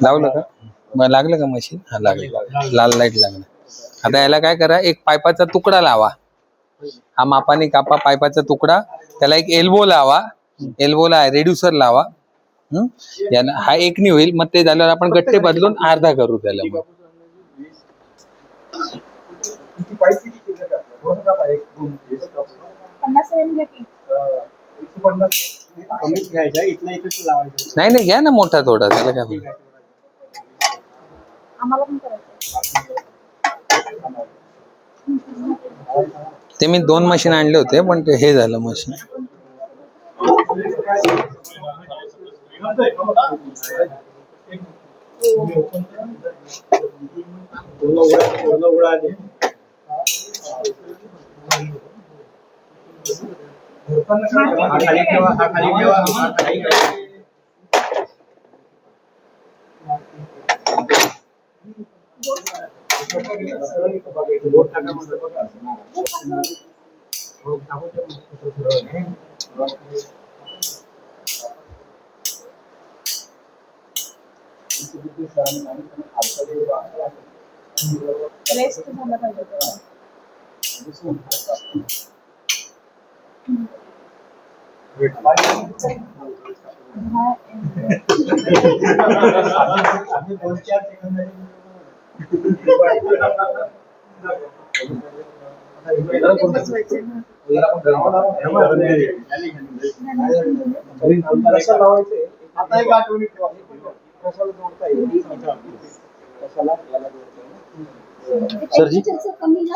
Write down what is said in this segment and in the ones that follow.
लावलं का? मग लागलं का मशीन? हा लागलं, लाल लाईट लागलं. आता याला काय करा, एक पाईपाचा तुकडा लावा, हा मापाने कापा पाईपाचा तुकडा, त्याला एक एल्बो लावा, एल्बोला रेड्युसर लावा. याला हा एकनी होईल. मग ते झाल्यावर आपण गट्टे बदलून अर्धा करू त्याला. मग नाही नाही, घ्या ना मोठा थोडा, त्याला काय. ते मी 2 मशीन आणले होते, पण ते हे झालं मशीन.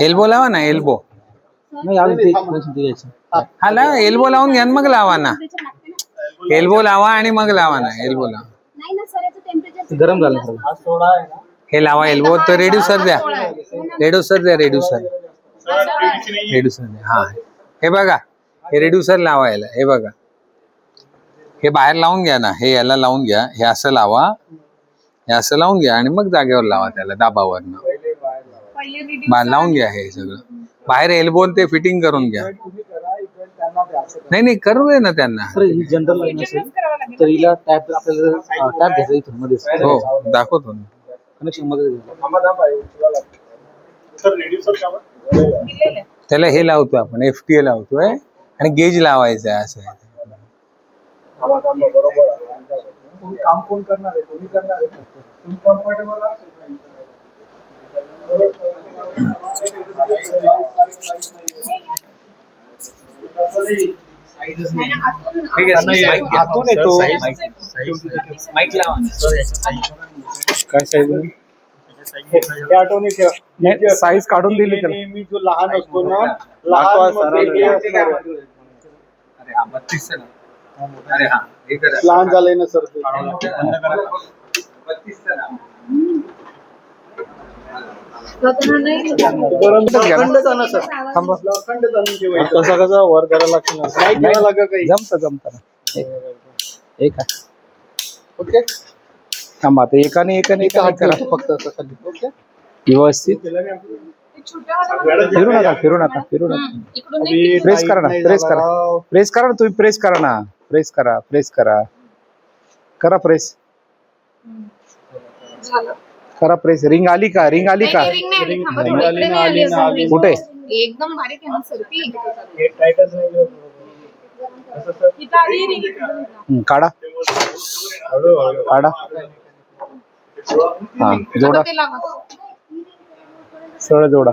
एल्बो लावा ना, एल्बो. हा लावा, एल्बो लावून घ्या मग लावा ना. एल्बो लावा आणि मग लावा ना, एल्बो लावा. गरम झालं हे लावा एल्बो. तर रेड्युसर द्या, रेड्युसर द्या, रेड्युसर, रेड्युसर द्या. हा हे बघा, हे रेड्युसर लावायला, हे बघा, हे बाहेर लावून घ्या ना, हे याला लावून घ्या, हे असं लावा, हे असं लावून घ्या आणि मग जागेवर लावा त्याला दाबावरनं. लावून घ्या हे सगळं बाहेर. एल्बो ते फिटिंग करून घ्या. नाही नाही, करू दे ना त्यांना. जनरल तर हिला टॅप आपल्याला टॅप घ्यायचा इथून मध्ये. हो दाखवतो ना, कनेक्शन मध्ये. त्याला हे लावतोय आपण, FTA लावतोय आणि गेज लावायचं आहे असं. काम कोण करणार आहे? तुम्ही करणार आहे. तुम्ही कम्फर्टेबल असेल. आतून येतो माईक लावा. काय साईज? आठवणी ठेवा, साईज काढून दिली त्याला. मी जो लहान असतो ना, लहान लहान झालंय ना सर ते. कसा कसा वर करायला लागतं. जमत एक आहे. ओके, थांबा आता एकाने हात करा फक्त असं खाली. ओके, व्यवस्थित फिरू नका. प्रेस करा ना, प्रेस करा ना तुम्ही, प्रेस करा ना, प्रेस करा प्रेस करा, प्रेस. रिंग आली का? कुठे? एकदम बारीक आहे ना सर ती. काढा. हा जोडा, सरळ जोडा.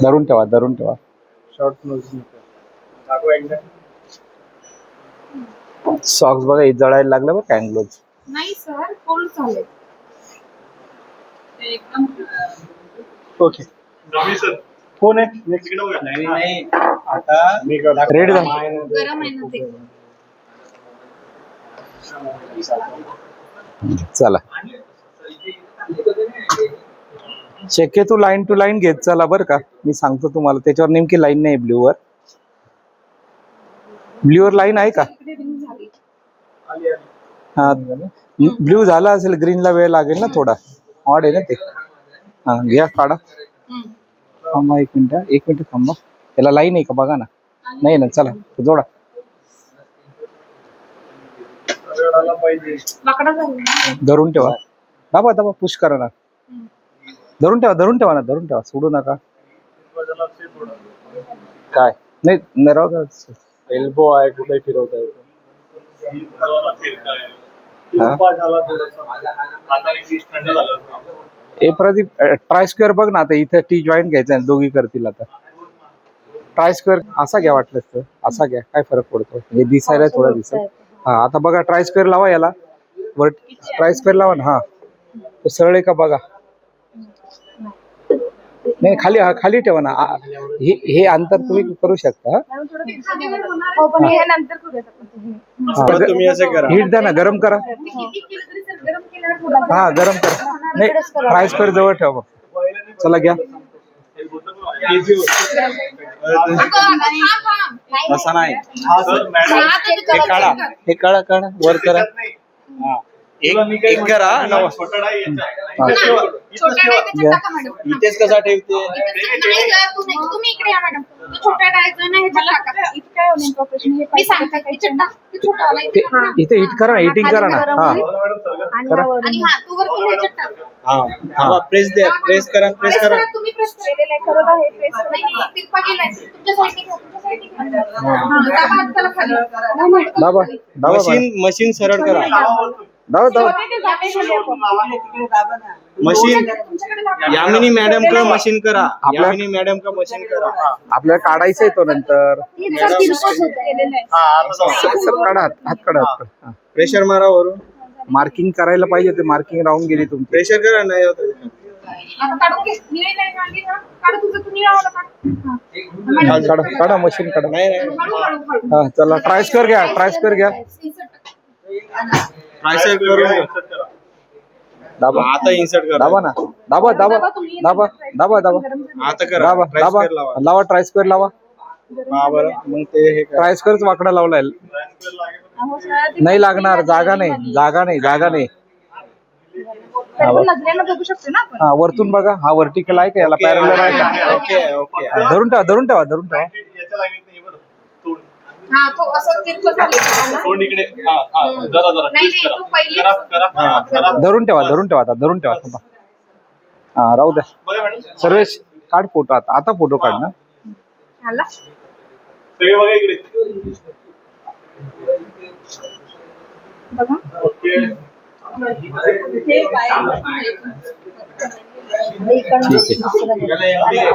धरून ठेवा. सॉक्स बघा, हे जळायला लागलं बरं कॅंग्लोज. नाही सर, कोल्ड झाले एकदम. ओके. कोण आहे नेक्स्ट? नाही आता रेड झालं. गरम आहे ना ते. चला शक्यतो लाईन टू लाईन घेत चला बरं का. मी सांगतो तुम्हाला, त्याच्यावर नेमकी लाईन नाही. ब्ल्यूवर लाईन आहे का? हा, ब्ल्यू झाला असेल, ग्रीनला वेळ लागेल ना थोडा. ऑड आहे ना ते. हा घ्या, काढा. थांबा एक मिनिट थांबा. याला लाईन आहे का बघा ना. नाही ना, चला जोडा. रडायला पाहिजे. वाकडा झाला. धरून ठेवा. दाबा दाबा, पुश करा ना. धरून ठेवा, धरून ठेवा ना, धरून ठेवा, सोडू नका. काय नाही, नाही राहू द्या. एल्बो आहे, कुठे फिरवता येतो. ए प्रदीप, ट्राय स्क्वेअर बघ ना. आता इथे टी जॉईंट घ्यायचा, दोघी करतील. आता ट्राय स्क्वेअर असा घ्या, वाटलं तर असा घ्या, काय फरक पडतो. हे दिसायला थोडा दिसेल. हा, आता बघा ट्राय स्क्वेअर लावा याला. वर ट्राय स्क्वेअर लावा ना. हा, तो सरळ आहे का बघा. नाही, खाली खाली ठेवा ना. हे अंतर तुम्ही करू शकता. हो, पण हे नंतर करूया. तुम्ही असं करा. हीट द्या ना, गरम करा. किती केलं तरी सर गरम केल्यावर थोडा हा, गरम करा. नाही, ट्राय स्क्वेअर जवळ ठेवा. चला घ्या. असं नाही. हे काढा, हे काढा काढा, वर करा. एक करा. इथेच कसा ठेवते. तुम्ही इकडे या मॅडम. तो छोटा डायचा ना, ह्याच्यात टाका. इथे काय होईल ऑपरेशन हे मी सांगते. ह्याच्यात टाक. ते छोटा आला इथे. इथे हिट करा, हिटिंग करा ना. हा, आणि हा तू वरतून ह्याच्यात टाक. हा, प्रेस द्या, प्रेस करा, प्रेस करा. तुम्ही प्रेस केलेलं आहे. करत आहे प्रेस. नाही, तिरपा केलाय. तुमच्या साईडने घ्या, तुमच्या साईडने घ्या. हा, दाबा हाताला खाली. दाबा दाबा मशीन सरळ करा. दाबा दाबा. मशीन यामिनी मॅडम का मशीन करा. यामिनी मॅडम का मशीन करा. आपल्याला काढायचं आहे तो नंतर. तिरपाच केलेलं आहे. सर काढा, हात काढा. हा. प्रेशर मारा वरून. मार्किंग करायला पाहिजे, ते मार्किंग राहून गेली तुमची. प्रेशर करा. नाही होत. आता काढून घे. निळे लाईन आणली ना. काढ तुझं, तू निळावाला काढ. हा, काढा काढा, मशीन काढा. नाही नाही. काढू. हा, चला ट्राय स्क्वेअर घ्या, ट्राय स्क्वेअर घ्या. प्रेशर करून दाबा, आता इन्सर्ट करा. दाबा ना. दाबा दाबा दाबा दाबा दाबा आता करा. दाबा दाबा. लावा, ट्राय स्क्वेअर लावा. हा, बरं. मग ते हे करा. ट्राय स्क्वेअरच वाकडा लावलाय. नाही लागणार, जागा नाही, जागा नाही, जागा नाही. नजरेनं बघू शकतो ना आपण. हा, वरतून बघा. हा वर्टिकल आहे का, याला पॅरलल आहे का. Okay okay. धरून ठेवा, धरून ठेवा, धरून ठेवा. हा, तो असं तिरपं झालं. तोंड इकडे. हा हा, जरा जरा नाही नाही, तू पहिली करा करा. धरून ठेवा, धरून ठेवा. आता धरून ठेवा. थांबा. हा, राहू द्या. बघा मॅडम, सर्वेश काढ फोटो. आता फोटो काढ ना. आला. सगळे बघा इकडे. बघा. ओके.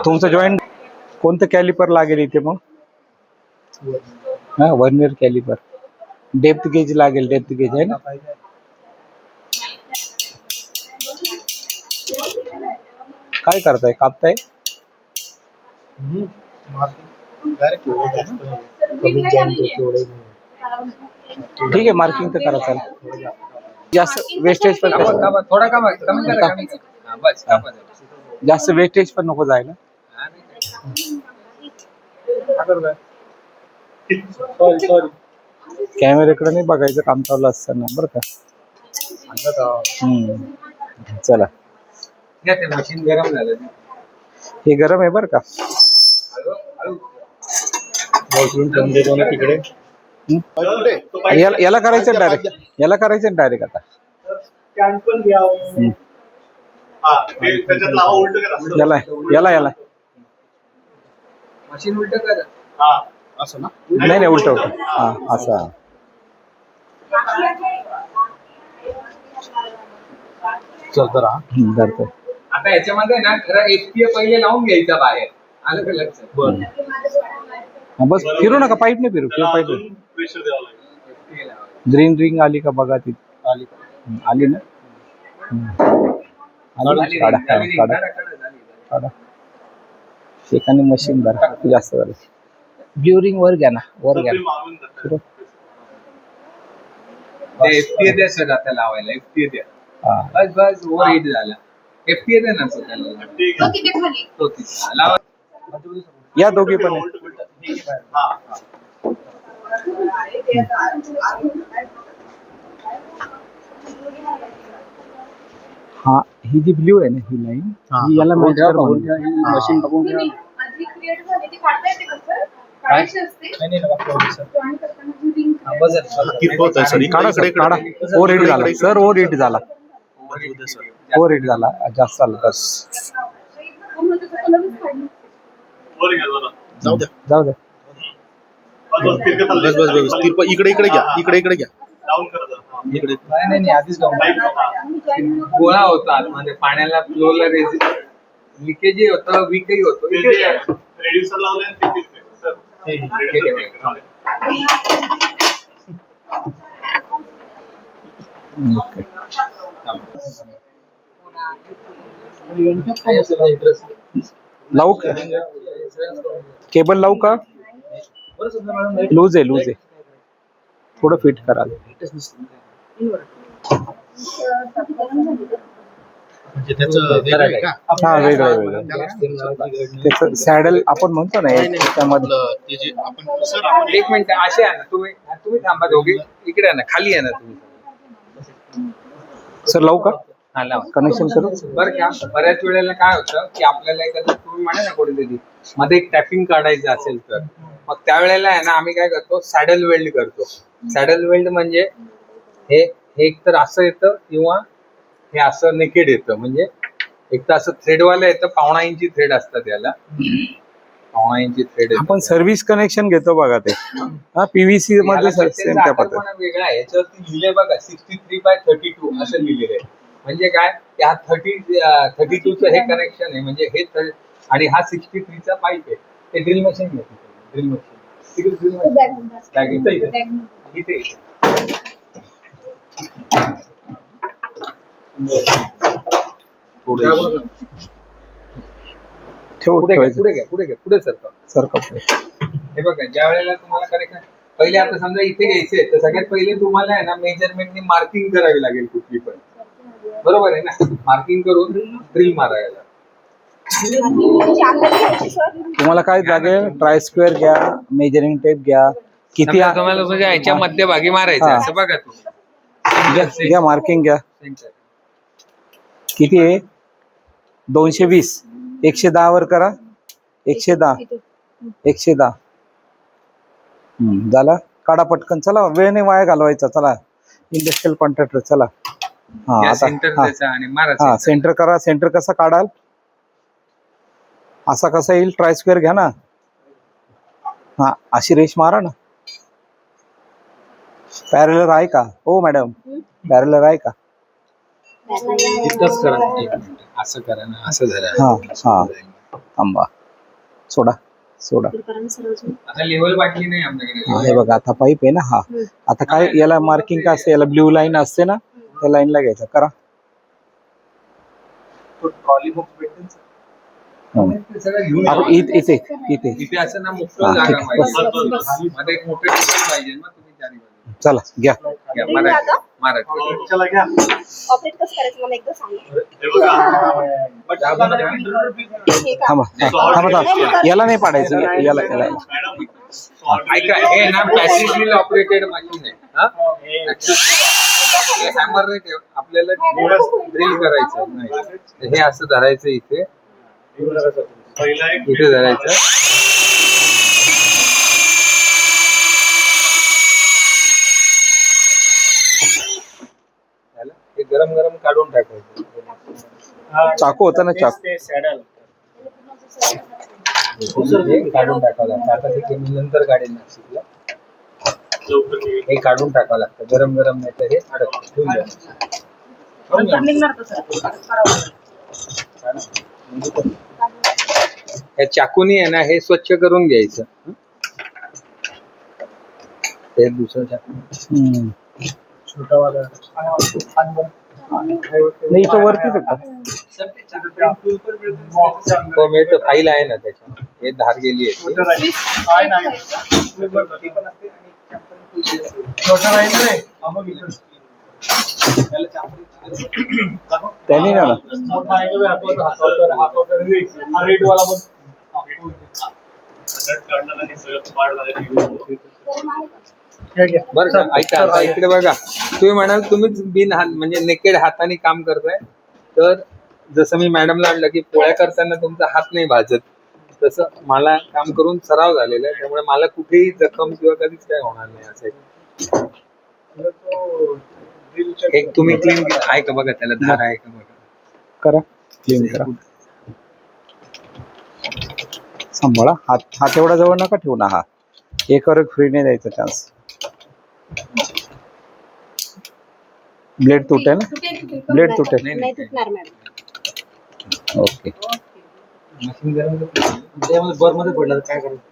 तुमचं जॉईंट कोणतं कॅलिपर लागेल इथे मग. हा, वर्नियर कॅलिपर. डेप्थ गेज लागेल, डेप्थ गेज आहे ना. काय करताय, कापताय. ठीक आहे, मार्किंग तर करा. चला, जास्त वेस्टेज पण थोडा कमी करा. बस जास्त वेस्टेज पण नको जायला. सॉरी. कॅमेऱ्याकडे नाही बघायचं, काम चालू असताना बरं का. चला, मशीन गरम झालं. हे गरम आहे बरं का. तिकडे याला करायचं डायरेक्ट, याला करायचं डायरेक्ट. आता स्टँड पण घ्या. हा, ते त्याच्यात लावा, उलट करा. याला याला याला मशीन उलट करा. हा, असं ना. नाही नाही, उलट उलट. हा, असं. चल तर. धरतोय. आता याच्यामध्ये ना खरं FTA पहिले लावून घ्यायचा बाहेर. आलं का लक्षात. हा, बस फिरू नका, पाईप नाही फिरू. पाईप प्रेशर द्यावं लागेल. ग्रीन रिंग आली का बघा. ती आली ना. आली. काढा काढा काढा. एकाने मशीन भरा, जास्त झालं. ब्ल्यू रिंग वर घ्या ना, वर घ्या. फिरू. FTA द्या सर आता लावायला. FTA द्या. हा, बस बस, ओव्हर हिट झाला. FTA द्या ना स्वतःला. तो तिथे खाली. तो तिथे लावा. या दोघी पण. हा, ही जी ब्ल्यू आहे ना, ही लाईन, ही याला मॅच करून मशीन बघून घ्या. आधी क्रिएट झाली ती काढता येते का सर? काढायची असते. नाही सर Join करताना जी ring किरकोळ आहे सर काढा सर काढा. ओव्हर हिट झाला सर, ओव्हर हिट झाला, ओव्हर हिट झाला, जास्त झालं बस. पूर्ण त्याचं कलरच काढलं. जाऊ द्या जाऊ दे. बस इकडे घ्या इकडे घ्या इकडे नाही आधीच जाऊ. आणि join नको. गोळा होता आतमध्ये पाण्याला फ्लोला लिकेजही होतं, वीकही होतो. रेड्युसर लावले लावू का केबल, लावू का? लूज आहे थोडं फिट करा. म्हणजे त्याचं वेगळं आहे का? हा वेगळं त्याचं सॅडल आपण म्हणतो ना त्यामध्ये. ते जे आपण सर आपण एक मिनिट असे आहे ना, तुम्ही थांबा दोघे, इकडे आहे ना, खाली आहे ना तुम्ही. सर लावू का? हा लावा. कनेक्शन करू. बरं का, बऱ्याच वेळेला काय होतं की आपल्याला एखादं तुम्ही म्हणा ना कुठेतरी मध्ये एक टॅपिंग काढायचं असेल तर मग त्यावेळेला आहे ना आम्ही काय करतो, सॅडल वेल्ड करतो. सॅडल वेल्ड म्हणजे हे एक तर असं येतं किंवा हे असं नेकेड येतं. म्हणजे एक तर असं थ्रेडवालं येतं, 1.5 इंची थ्रेड असतात याला, 1.5 इंची थ्रेड. आपण सर्व्हिस कनेक्शन घेतो बघा ते. हा पीव्हीसी मध्ये सेम त्या पद्धतीने वेगळा आहे. याच्यावरती लिहिलंय बघा 63/32 असं लिहिलेलं आहे. म्हणजे काय, या 32चं हे कनेक्शन आहे, म्हणजे हे आणि हा 63चा पाईप आहे. ते ड्रिल मशीन घेतो, ड्रिल मशीन तिकडे ड्रिल मशीन इथे पुढे सरका. हे बघा, ज्या वेळेला तुम्हाला कनेक्शन पहिले आता समजा इथे घ्यायचे तर सगळ्यात पहिले तुम्हाला आहे ना मेजरमेंटनी मार्किंग करावी लागेल कुठली पण, बरोबर आहे ना. मार्किंग करून ड्रिल मारायला. तुम्हाला काय लागेल? ट्राय स्क्वेअर घ्या, मेजरिंग टेप घ्या. किती समजा तुम्हाला तुझ्या ह्याच्या मध्यभागी मारायचं हा. असं बघा तू घ्या मार्किंग घ्या. किती आहे? 220. 110 वर करा. 110 झाला. काढा पटकन. चला, वेळ नाही वाया घालवायचा. चला इंडस्ट्रियल कॉन्ट्रॅक्टर. चला हा आता सेंटर द्यायचा आणि हा मारायचं. सेंटर करा. सेंटर कसा काढाल? असा कसा येईल? ट्राय स्क्वेअर घ्या ना. हा अशी रेष मारा ना. पॅरलर आहे का? हो मॅडम, पॅरलर आहे का? इतकंच करा. एक मिनिट. असं करा ना, असं धरा. हा हा थांबा. सोडा. आता लेवल वाटली नाही हा, आमच्याकडे. हे बघा आता पाईप आहे ना. हा आता काय याला मार्किंग काय असते? याला ब्ल्यू लाईन असते ना, त्या लाईनला घ्यायचं. करा. इथे इथे असं ना मोकळं हा, जागा ठीक. पाहिजे. मध्ये एक मोठं टेबल पाहिजे मग तुम्ही चारी बाजूला. चला घ्या. घ्या, मारा. चला घ्या ऑपरेट कसं करायचं मला एकदा सांगा. हे बघा थांबा थांबा. याला नाही पाडायचं. याला मॅडम ऐका, हे ना पॅसिव्हली ऑपरेटेड मशीन आहे. हा? हे हॅमर नाही ठेव. आपल्याला ड्रिल करायचं नाही. हे असं धरायचं इथे, पहिला एक इथे धरायचं. झालं? हे गरम गरम काढून टाकायचं. चाकू होता ना, चाकू. ते सॅडल हे काढून टाकावं लागतं. आता ते केमी नंतर काढेल नाशिकला. हे काढून टाकावं लागतं. गरम गरम नाही तर हे अडकतं. ठेवून द्या. या चाकूनी आहे ना हे स्वच्छ करून घ्यायचं. ते दुसरं चाकू छोटावाला नाही, इथं वरतीच होता. तो मिळतं. फाईल आहे ना त्याच्या. हे धार गेली आहे. काय नाही छोटा राहील रे त्यांनी ना मोठा आहे का हातावर रेटवाला पण बरं का, ऐका आता इकडे बघा. तुम्ही म्हणाल तुम्हीच बिन हात म्हणजे नेकेड हाताने काम करताय, तर जसं मी मॅडमला म्हणलं की पोळ्या करताना तुमचा हात नाही भाजत, तसं मला काम करून सराव झालेला आहे, त्यामुळे मला कुठेही जखम किंवा कधीच काय होणार नाही असं आहे. एक तुम्ही क्लीन आहे का बघा, त्याला धार आहे का बघा. करा क्लीन करा. सांभाळा हात एवढा जवळ नका ठेवू ना. हा एक फ्री नाही द्यायचा चान्स. ब्लेड तुटेल ना, ब्लेड तुटेल. नाही तुटणार मॅडम. ओके. मशीन गरम त्यामध्ये बर मध्ये पडलं तर काय करायचं.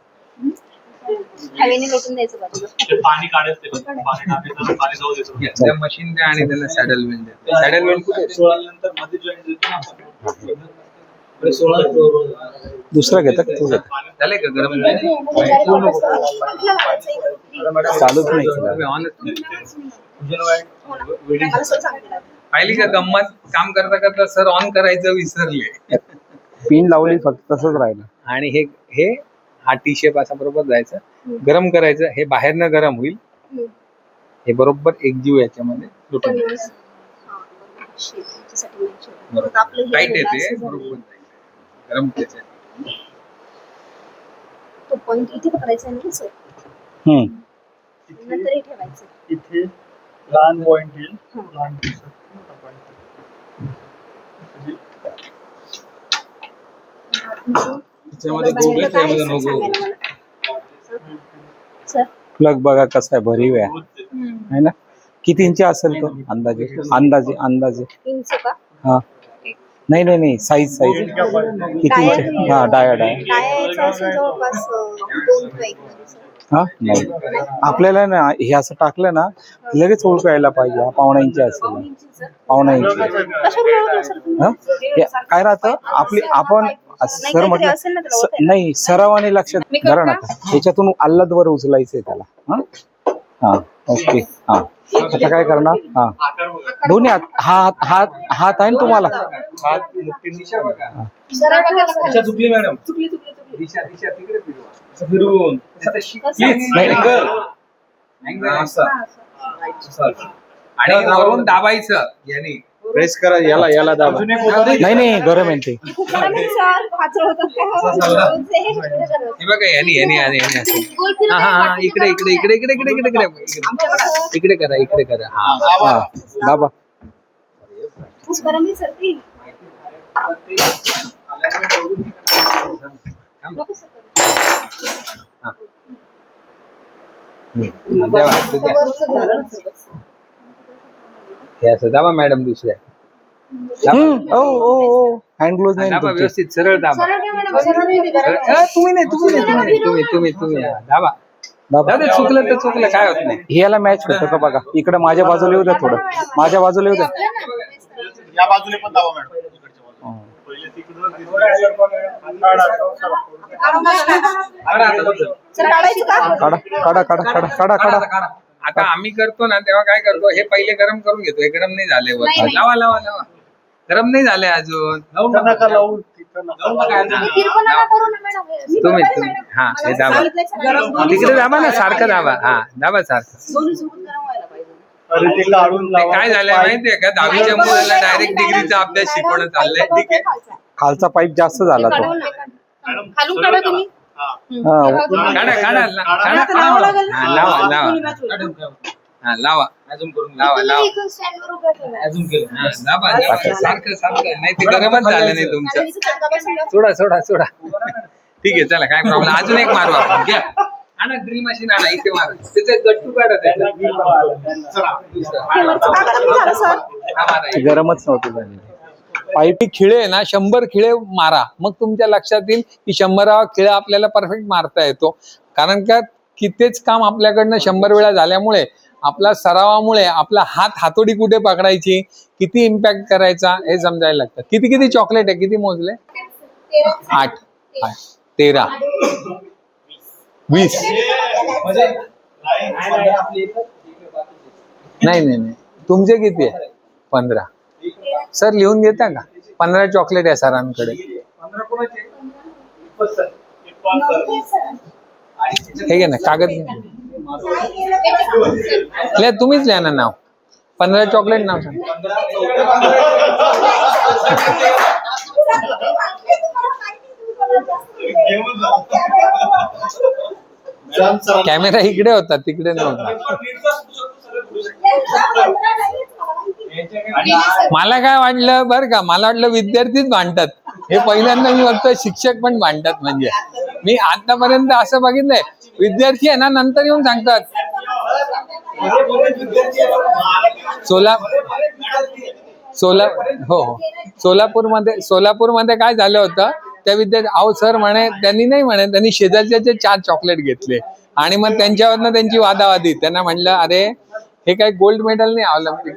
हवेने लोटून द्यायचं बाजूला. ते पाणी काढायचं ते. पाणी टाकायचं, पाणी जाऊ द्यायचं. त्या मशीन द्या आणि त्याला सॅडल वेल्ड द्या. सॅडल वेल्ड कुठे आहे? 16 नंतर मध्ये जॉईन देतो ना आपण. 16 दुसरा घेता का तू घेता? झालंय का गरम चालूच नाही केलं. पाहिली का गंमत, काम करता करता सर ऑन करायचं विसरले. पिन लावली फक्त, तसंच राहिलं. आणि हे हा टी शेप असा बरोबर जायचं, गरम करायचं, हे बाहेरनं गरम होईल, हे बरोबर एकजीव याच्यामध्ये लुटून टाईट येते, बरोबर जाईल. गरम त्याच्या तो पॉइंट इथे पकडायचा नाही सर, नंतर हे ठेवायचं. इथे लहान पॉइंट येईल. लहान piece. मोठा point. त्याच्यामध्ये गोगल, त्यामध्ये नो गोगल. सर प्लग बघा कसा आहे, भरीव आहे ना. किती इंची असेल तो अंदाजे? अंदाजे अंदाजे इंच का? हा. नाही साईज किती इंची? हा डाया टायाचा असेल जवळपास 2 किंवा 1 मध्ये सर. हा नाही, आपल्याला ना हे असं टाकलं ना लगेच ओळखू यायला पाहिजे. हा पावणा इंची असेल, पावणा इंची. कशावर ओळखलं सर तुम्ही? हा हे काय राहतं आपली, आपण सर म्हटलं नाही, सरावाने लक्षात धरा ना. याच्यातून आल्लदवर उचलायचंय त्याला. हा हा ओके. हा आता काय करणार? हा दोन्ही हात आहे ना तुम्हाला. चुकली मॅडम, चुकली. दिशा तिकडे फिरून आणि वरून दाबायचं याने, प्रेस करा, याला दाबा. नाही गरम आहे ते. हे बघा याने हा इकडे करा. हा दाबा. दाबा मॅडम, दुसऱ्या हँड ग्लोव्ह नाही दाबा, तुमचे. व्यवस्थित सरळ दाबा. तुम्ही दाबा. चुकलं तर चुकलं, काय होत नाही. याला मॅच होतं का बघा. इकडे माझ्या बाजूला येऊ द्या, थोडं माझ्या बाजूला येऊ द्या. या बाजूने पण दाबा मॅडम. पहिले तिकडून काढा. आता आम्ही करतो ना तेव्हा काय करतो, हे पहिले गरम करून घेतो. हे गरम नाही झाले वर. नाही. लावा. गरम नाही झाले अजून. नका लावून तिथं नका. तुम्ही हा हे दाबा, तिकडे दाबा ना, सारखं दाबा. हा दाबा सारखं. अरे ते काढून ते लावा. काय झालंय माहितीये का, 10वीच्या मुलाला डायरेक्ट डिग्रीचा अभ्यास शिकवणं चाललंय. ठीक आहे, खालचा पाईप जास्त झाला तो. खालून काढा तुम्ही. हा. काढा. हा लावा. अजून करून लावा. दाबा सारखं नाही ते गरमच झालं नाही तुमचं. सोडा. ठीक आहे, चला काय प्रॉब्लेम. अजून एक मारू आपण. घ्या, आणा ड्रिल मशीन, आणा इथे मारा. त्याचे गट्टू काढा त्याच्यात. गरमच नव्हतं झालेलं. पाईपी खिळे ना 100 खिळे मारा, मग तुमच्या लक्षात येईल की 100वा खिळा आपल्याला परफेक्ट मारता येतो. कारण का कितीच काम आपल्याकडनं 100 वेळा झाल्यामुळे, आपला सरावामुळे आपला हातोडी कुठे पकडायची, किती इम्पॅक्ट करायचा हे समजायला लागतं. किती चॉकलेट आहे, किती मोजले? 8, 13, 20. नाही तुमचे किती आहे? 15. सर लिहून घेता का? 15 चॉकलेट आहे सरांकडे. हे घे ना कागद. तुम्हीच लिहा ना नाव. 15 चॉकलेट नाव सांग. कॅमेरा इकडे होता, तिकडे नव्हता. मला काय वाटलं बरं का, मला वाटलं विद्यार्थीच भांडतात. हे पहिल्यांदा मी बघतोय शिक्षक पण भांडतात. म्हणजे मी आतापर्यंत असं बघितलंय, विद्यार्थी आहे ना नंतर येऊन सांगतात. सोलापूरमध्ये काय झालं होतं, त्या विद्यार्थी अहो सर म्हणे, त्यांनी नाही म्हणे, त्यांनी शेजारच्याचे 4 चॉकलेट घेतले आणि मग त्यांच्यावरनं त्यांची वादावादी. त्यांना म्हटलं अरे हे काही गोल्ड मेडल नाही ऑलिम्पिक.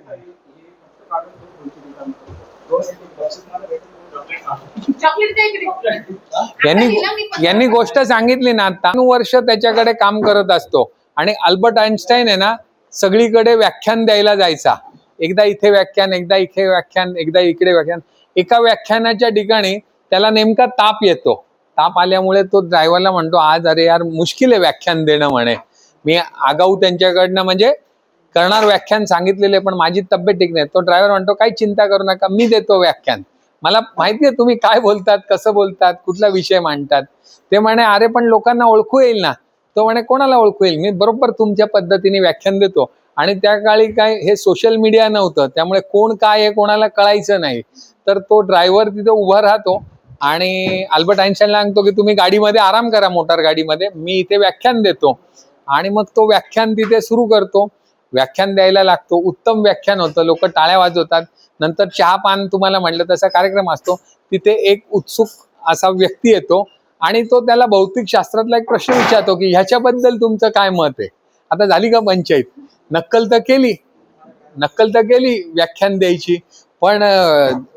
यांनी गोष्ट सांगितली ना, आता 9 वर्ष त्याच्याकडे काम करत असतो आणि अल्बर्ट आइन्स्टाईन आहे ना सगळीकडे व्याख्यान द्यायला जायचा. एकदा इथे व्याख्यान, एकदा इथे व्याख्यान, एकदा इकडे व्याख्यान. एका व्याख्यानाच्या ठिकाणी त्याला नेमका ताप येतो. ताप आल्यामुळे तो ड्रायव्हरला म्हणतो आज अरे यार मुश्किल आहे व्याख्यान देणं म्हणे. मी आगाऊ त्यांच्याकडनं म्हणजे करणार व्याख्यान सांगितलेले, पण माझी तब्येत ठीक नाही. तो ड्रायव्हर म्हणतो काही चिंता करू नका, मी देतो व्याख्यान. मला माहिती आहे तुम्ही काय बोलतात, कसं बोलतात, कुठला विषय मांडतात. ते म्हणे अरे पण लोकांना ओळखू येईल ना. तो म्हणे कोणाला ओळखू येईल, मी बरोबर तुमच्या पद्धतीने व्याख्यान देतो. आणि त्या काळी काय हे सोशल मीडिया नव्हतं, त्यामुळे कोण काय आहे कोणाला कळायचं नाही. तर तो ड्रायव्हर तिथे उभा राहतो आणि अल्बर्ट आइन्स्टाईनला सांगतो की तुम्ही गाडीमध्ये आराम करा, मोटार गाडीमध्ये, मी इथे व्याख्यान देतो. आणि मग तो व्याख्यान तिथे सुरू करतो, व्याख्यान द्यायला लागतो. उत्तम व्याख्यान होतं, लोक टाळ्या वाजवतात. नंतर चहा पान तुम्हाला म्हटलं तसा कार्यक्रम असतो. तिथे एक उत्सुक असा व्यक्ती येतो आणि तो त्याला भौतिक शास्त्रातला एक प्रश्न विचारतो की ह्याच्याबद्दल तुमचं काय मत आहे. आता झाली का पंचायत, नक्कल तर केली व्याख्यान द्यायची, पण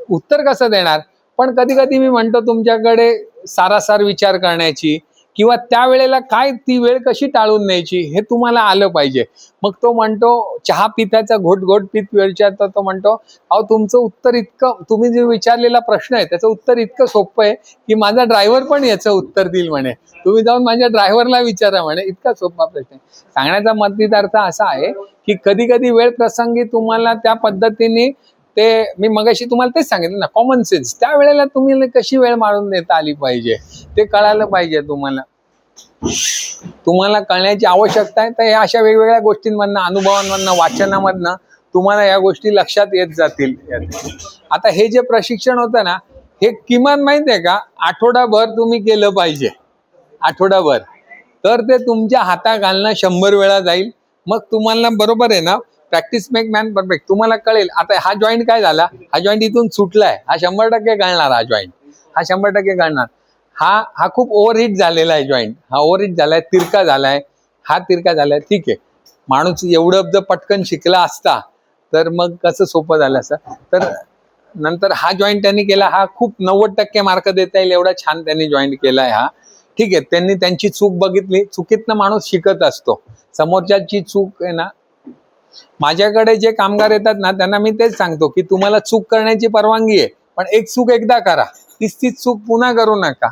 उत्तर कसं देणार. पण कधी कधी मी म्हणतो तुमच्याकडे सारासार विचार करण्याची किंवा त्यावेळेला काय ती वेळ कशी टाळून न्यायची हे तुम्हाला आलं पाहिजे. मग तो म्हणतो चहा पिताचा घोट पीत वेळच्या, तर तो म्हणतो अहो तुमचं उत्तर इतकं, तुम्ही जे विचारलेला प्रश्न आहे त्याचं उत्तर इतकं सोपं आहे की माझा ड्रायव्हर पण याचं उत्तर देईल म्हणे. तुम्ही जाऊन माझ्या ड्रायव्हरला विचारा म्हणे, इतका सोपा प्रश्न आहे. सांगण्याचा मतितार्थ अर्थ असा आहे की कधी कधी वेळ प्रसंगी तुम्हाला त्या पद्धतीने ते, मी मगाशी तुम्हाला तेच सांगितलं ना, कॉमन सेन्स, त्या वेळेला तुम्ही कशी वेळ मारून देता आली पाहिजे ते कळायला पाहिजे. तुम्हाला कळण्याची आवश्यकता आहे. तर या अशा वेगवेगळ्या गोष्टींमधनं, अनुभवांमधनं, वाचनामधनं तुम्हाला या गोष्टी लक्षात येत जातील. आता हे जे प्रशिक्षण होतं ना, हे किमान माहिती आहे का, आठवडाभर तुम्ही केलं पाहिजे, आठवडाभर. तर ते तुमच्या हाता घालणं 100 वेळा जाईल. मग तुम्हाला बरोबर आहे ना, प्रॅक्टिस मेक मॅन परफेक्ट. तुम्हाला कळेल आता हा जॉईंट काय झाला, हा जॉईंट इथून सुटलाय, हा 100% गळणार, हा जॉईंट हा 100% गळणार. हा खूप ओव्हरहीट झालेला आहे जॉईंट, हा ओव्हरहीट झालाय, तिरका झालाय, हा तिरका झालाय. ठीक आहे, माणूस एवढं जर पटकन शिकला असता तर मग कसं सोपं झालं असतं. तर नंतर हा जॉईंट त्यांनी केला, हा खूप 90% मार्क देता येईल एवढा छान त्यांनी जॉईंट केलाय हा. ठीक आहे, त्यांनी त्यांची चूक बघितली, चुकीतनं माणूस शिकत असतो. समोरच्याची चूक आहे ना, माझ्याकडे जे कामगार येतात ना त्यांना मी तेच सांगतो की तुम्हाला चूक करण्याची परवानगी आहे, पण एक चूक एकदा करा, तीच चूक पुन्हा करू नका.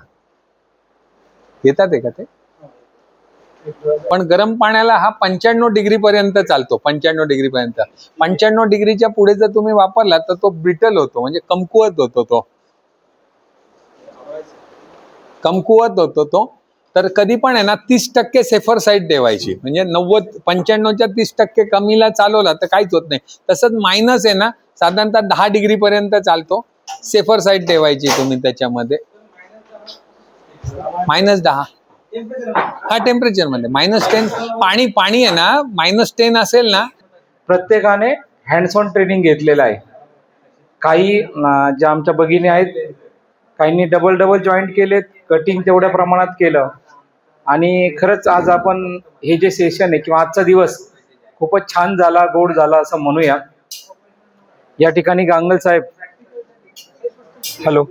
येतात आहे का ते? पण गरम पाण्याला हा 95 डिग्री पर्यंत चालतो, 95 डिग्री पर्यंत. 95 डिग्रीच्या पुढे जर तुम्ही वापरला तर तो ब्रिटल होतो, म्हणजे कमकुवत होतो तो. तर कधी पण आहे ना 30% सेफर साईड ठेवायची, म्हणजे 95च्या 30% कमीला चालवला तर काहीच होत नाही. तसंच मायनस आहे ना साधारणतः 10 डिग्री पर्यंत चालतो, सेफर साईड ठेवायची तुम्ही त्याच्यामध्ये. -10 हा टेम्परेचर मध्ये. -10 पाणी आहे ना, -10 असेल ना. प्रत्येकाने हँड्स ऑन ट्रेनिंग घेतलेलं आहे. काही ज्या आमच्या भगिनी आहेत, काहींनी डबल जॉईंट केलेत, कटिंग तेवढ्या प्रमाणात केलं. आणि खरंच आज आपण हे जे सेशन आहे किंवा आजचा दिवस खूपच छान झाला, गोड झाला असं म्हणूया. या ठिकाणी गांगल साहेब, हॅलो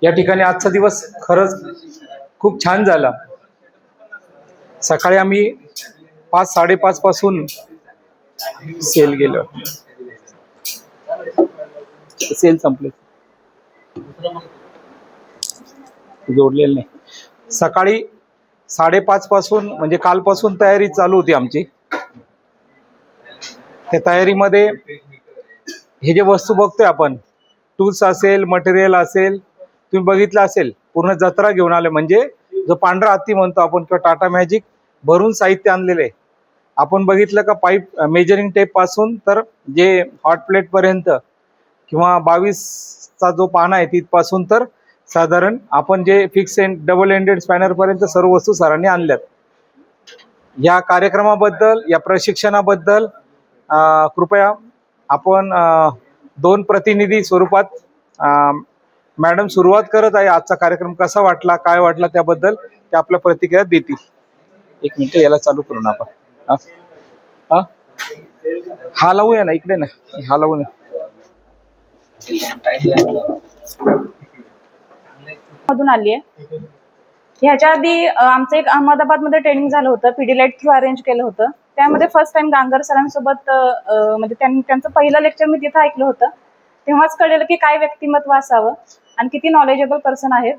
या ठिकाणी आजचा दिवस खरंच खूप छान झाला. सकाळी आम्ही 5-5:30 पासून सेल गेलो, सेल संपले, जोडलेलं नाही. सकाळी 5:30 पासून म्हणजे कालपासून तयारी चालू होती आमची. त्या तयारीमध्ये हे जे वस्तू बघतोय आपण, टूल्स असेल, मटेरियल असेल, तुम्ही बघितलं असेल पूर्ण जत्रा घेऊन आले. म्हणजे जो पांढरा हत्ती म्हणतो आपण किंवा टाटा मॅजिक भरून साहित्य आणलेले आहे. आपण बघितलं का पाईप मेजरिंग टेप पासून तर जे हॉट प्लेट पर्यंत किंवा 22चा जो पाना आहे तिथपासून तर साधारण आपण जे fix end double ended spanner पर्यंत सर्व वस्तू सरांनी आणल्यात. या कार्यक्रमाबद्दल, या प्रशिक्षणाबद्दल कृपया आपण 2 प्रतिनिधी स्वरूपात मॅडम सुरुवात करत आहे. आजचा कार्यक्रम कसा वाटला, काय वाटला त्याबद्दल ते आपल्या प्रतिक्रिया देतील. 1 मिनिट याला चालू करून आपण हा लावूया ना, इकडे ना, हा लावूया. मधून आली आहे. ह्याच्या आधी आमचं एक अहमदाबादमध्ये ट्रेनिंग झालं होतं, पीडीलाइट थ्रू अरेंज केलं होतं. त्यामध्ये फर्स्ट टाइम गांगर सरांसोबत म्हणजे त्यांचं पहिलं लेक्चर मी तिथं ऐकलं होतं. तेव्हाच कळलेलं की काय व्यक्तिमत्व असावं आणि किती नॉलेजेबल पर्सन आहेत.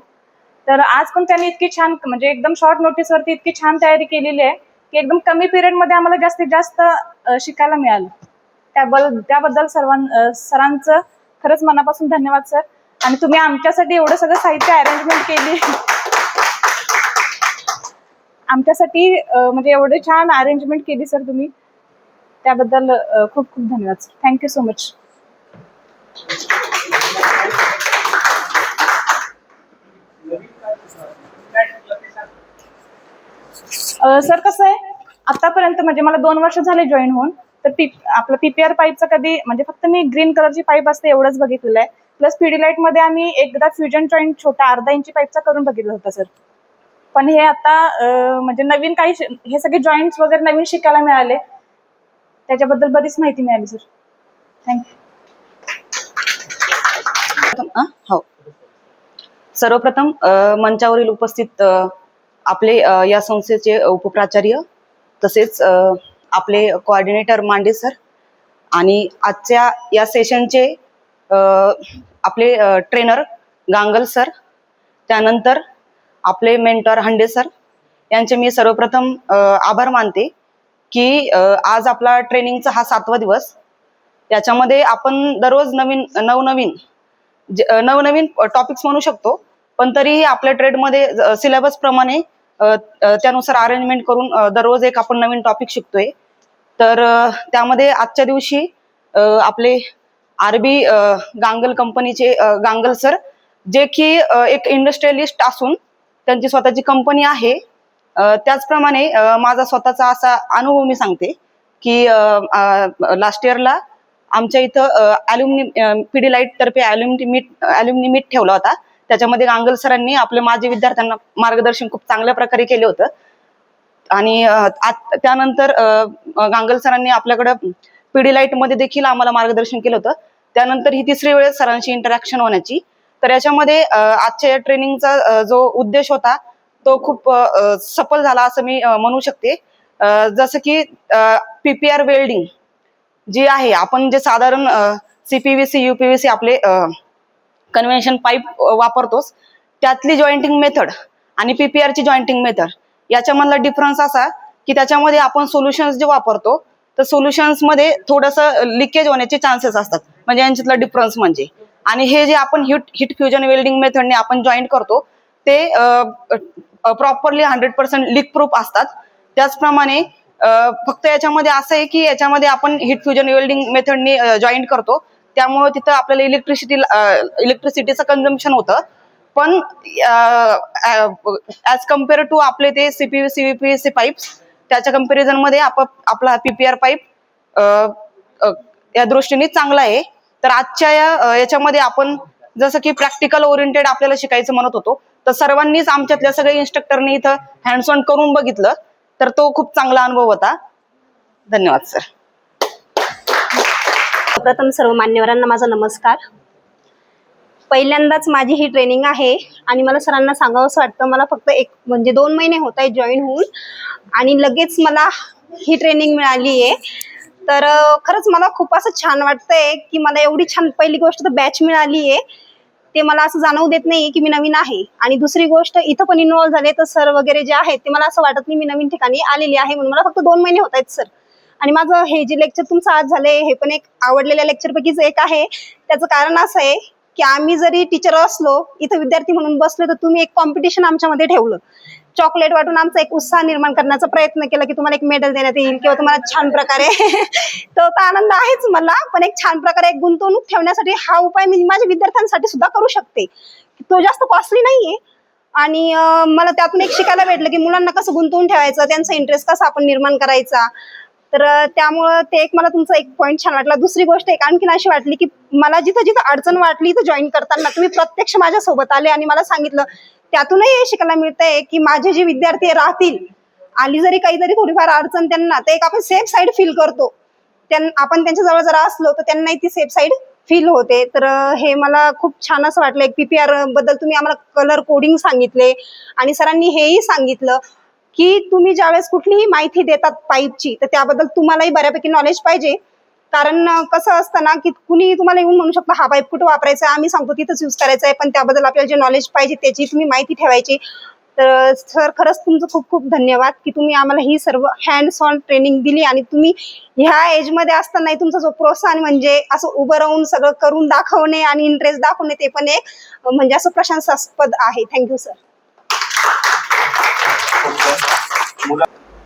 तर आज पण त्यांनी इतकी छान, म्हणजे एकदम शॉर्ट नोटीसवरती इतकी छान तयारी केलेली आहे की एकदम कमी पिरियडमध्ये आम्हाला जास्तीत जास्त शिकायला मिळालं. त्याबद्दल सरांचं खरंच मनापासून धन्यवाद सर. आणि तुम्ही आमच्यासाठी एवढं सगळं साहित्य अरेंजमेंट केली, आमच्यासाठी म्हणजे एवढे छान अरेंजमेंट केली सर तुम्ही, त्याबद्दल खूप खूप धन्यवाद sir. Thank you so much. Sir कसं आहे, आतापर्यंत म्हणजे मला 2 वर्ष झाले जॉईन होऊन, तर आपलं पीपीआर पाईपचं कधी म्हणजे फक्त मी ग्रीन कलरची पाईप असते एवढंच बघितलेलं आहे. प्लस पीडीलाइट मध्ये आम्ही एकदा फ्युजन जॉईंट छोटा 1/2 इंची पाईपचा करून बघितलं होतं सर. पण हे आता म्हणजे नवीन काही हे सगळे जॉईंट्स वगैरे नवीन शिकायला मिळाले, त्याच्याबद्दल बरीच माहिती मिळाली सर. थँक्यू. हो, सर्वप्रथम मंचावरील उपस्थित आपले या संस्थेचे उपप्राचार्य, तसेच आपले कोऑर्डिनेटर मांडे सर, आणि आजच्या या सेशनचे आपले ट्रेनर गांगल सर, त्यानंतर आपले मेंटॉर हंडे सर, यांचे मी सर्वप्रथम आभार मानते की आज आपला ट्रेनिंगचा हा 7वा दिवस. याच्यामध्ये आपण दररोज नवनवीन टॉपिक्स म्हणू शकतो, पण तरीही आपल्या ट्रेडमध्ये सिलेबस प्रमाणे त्यानुसार अरेंजमेंट करून दररोज एक आपण नवीन टॉपिक शिकतोय. तर त्यामध्ये आजच्या दिवशी आपले आरबी गांगल कंपनीचे गांगल सर, जे की एक इंडस्ट्रियलिस्ट असून त्यांची स्वतःची कंपनी आहे. त्याचप्रमाणे माझा स्वतःचा असा अनुभव मी सांगते की लास्ट इयरला आमच्या इथं अल्युमिनी पीडीलाइट तर्फे अल्युमिनी मीट ठेवला होता. त्याच्यामध्ये गांगल सरांनी माझ्या विद्यार्थ्यांना मार्गदर्शन खूप चांगल्या प्रकारे केले होतं. आणि त्यानंतर गांगल सरांनी आपल्याकडं पीडीलाइट मध्ये देखील आम्हाला मार्गदर्शन केलं होतं. त्यानंतर ही 3री वेळेस सरांशी इंटरॅक्शन होण्याची. तर याच्यामध्ये आजच्या या ट्रेनिंगचा जो उद्देश होता तो खूप सफल झाला असं मी म्हणू शकते. जसं की पीपीआर वेल्डिंग जी आहे, आपण जे साधारण सीपीव्हीसी यूपीव्हीसी आपले कन्व्हेन्शन पाईप वापरतोच, त्यातली जॉईंटिंग मेथड आणि पीपीआरची जॉईंटिंग मेथड याच्यामधला डिफरन्स असा की त्याच्यामध्ये आपण सोल्युशन्स जे वापरतो तर सोल्युशन्स मध्ये थोडंसं लिकेज होण्याचे चान्सेस असतात, म्हणजे यांच्यातला डिफरन्स म्हणजे. आणि हे जे आपण हिट फ्युजन वेल्डिंग मेथडने आपण जॉईंट करतो ते प्रॉपरली 100% लीक प्रूफ असतात. त्याचप्रमाणे फक्त याच्यामध्ये असं आहे की याच्यामध्ये आपण हिट फ्युजन वेल्डिंग मेथडने जॉईंट करतो, त्यामुळे तिथं आपल्याला इलेक्ट्रिसिटीचं कन्झम्पशन होतं. पण ॲज कम्पेअर टू आपले ते सीपीव्हीसी यूपीव्हीसी पाईप्स, त्याच्या कम्पॅरिझन मध्ये आपला पीपीआर पाईप या दृष्टीने चांगला आहे. तर आजच्या याच्यामध्ये आपण जसं की प्रॅक्टिकल ओरिएंटेड आपल्याला शिकायचं म्हणत होतो, तर सर्वांनीच आमच्यातल्या सगळ्या इन्स्ट्रक्टरनी इथं हँड्स ऑन करून बघितलं, तर तो खूप चांगला अनुभव होता. धन्यवाद सर. प्रथम सर्व मान्यवरांना माझा नमस्कार. पहिल्यांदाच माझी ही ट्रेनिंग आहे आणि मला सरांना सांगावं असं वाटतं, मला फक्त 2 महिने होत आहे जॉईन होऊन आणि लगेच मला ही ट्रेनिंग मिळाली आहे. तर खरंच मला खूप असं छान वाटतंय की मला एवढी छान, पहिली गोष्ट तर बॅच मिळाली आहे ते मला असं जाणवू देत नाहीये की मी नवीन आहे. आणि दुसरी गोष्ट, इथं पण इन्व्हॉल्व्ह झाले तर सर वगैरे जे आहेत ते मला असं वाटत नाही मी नवीन ठिकाणी आलेली आहे म्हणून. मला फक्त 2 महिने होत आहेत सर. आणि माझं हे जे लेक्चर तुमचं आज झालंय हे पण एक आवडलेल्या लेक्चरपैकीच एक आहे. त्याचं कारण असं आहे की आम्ही जरी टीचर असलो, इथं विद्यार्थी म्हणून बसलो, तर तुम्ही एक कॉम्पिटिशन आमच्यामध्ये ठेवलं. चॉकलेट वाटून आमचा एक उत्साह निर्माण करण्याचा प्रयत्न केला की तुम्हाला एक मेडल देण्यात येईल किंवा तुम्हाला छान प्रकारे तो आनंद आहेच मला. पण एक छान प्रकारे एक गुंतवणूक ठेवण्यासाठी हा उपाय मी माझ्या विद्यार्थ्यांसाठी सुद्धा करू शकते. तो जास्त कॉस्टली नाहीये. आणि मला त्यातून एक शिकायला भेटलं की मुलांना कसं गुंतवून ठेवायचं, त्यांचा इंटरेस्ट कसा आपण निर्माण करायचा. तर त्यामुळं ते एक मला तुमचा एक पॉईंट छान वाटला. दुसरी गोष्ट एक आणखीन अशी वाटली की मला जिथं जिथं अडचण वाटली तर जॉईन करताना तुम्ही प्रत्यक्ष माझ्यासोबत आले आणि मला सांगितलं. त्यातूनही हे शिकायला मिळतंय की माझे जे विद्यार्थी राहतील, आली जरी काहीतरी थोडीफार अडचण त्यांना, तर एक आपण सेफ साईड फील करतो. आपण त्यांच्याजवळ जर असलो तर त्यांनाही ती सेफ साईड फील होते. तर हे मला खूप छान असं वाटलं. एक PPR बद्दल तुम्ही आम्हाला कलर कोडिंग सांगितले आणि सरांनी हेही सांगितलं की तुम्ही ज्यावेळेस कुठलीही माहिती देतात पाईपची, तर त्याबद्दल तुम्हालाही बऱ्यापैकी नॉलेज पाहिजे. कारण कसं असतं ना की कुणी तुम्हाला येऊन म्हणू शकतो हा पाईप कुठं वापरायचा आहे, आम्ही सांगतो तिथंच यूज करायचा आहे, पण त्याबद्दल आपल्याला जे नॉलेज पाहिजे त्याची तुम्ही माहिती ठेवायची. तर सर खरंच तुमचं खूप खूप धन्यवाद की तुम्ही आम्हाला ही सर्व हँड्स ऑन ट्रेनिंग दिली. आणि तुम्ही ह्या एजमध्ये असतानाही तुमचा जो प्रोत्साहन म्हणजे असं उभं राहून सगळं करून दाखवणे आणि इंटरेस्ट दाखवणे, ते पण एक म्हणजे असं प्रशंसास्पद आहे. Thank you sir.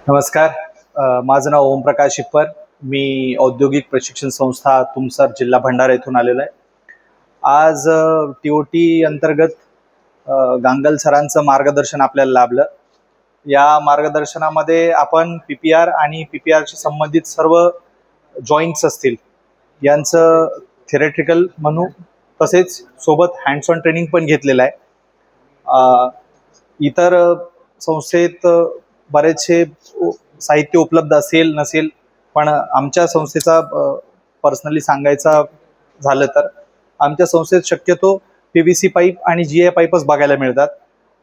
नमस्कार, माझं नाव ओमप्रकाश शिप्पर. मी औद्योगिक प्रशिक्षण संस्था तुमसर जिल्हा भंडारा येथून आलेलो आहे. आज TOT अंतर्गत गांगल सरांचं मार्गदर्शन आपल्याला लाभलं. या मार्गदर्शनामध्ये आपण PPR आणि PPRशी संबंधित सर्व जॉईंट्स असतील यांचं थेरेटिकल म्हणू, तसेच सोबत हँड्स ऑन ट्रेनिंग पण घेतलेलं आहे. इतर संस्थेत बरेचसे साहित्य उपलब्ध असेल नसेल, पण आमच्या संस्थेचा पर्सनली सांगायचा झालं तर आमच्या संस्थेत शक्यतो PVC पाईप आणि GI पाईपच बघायला मिळतात.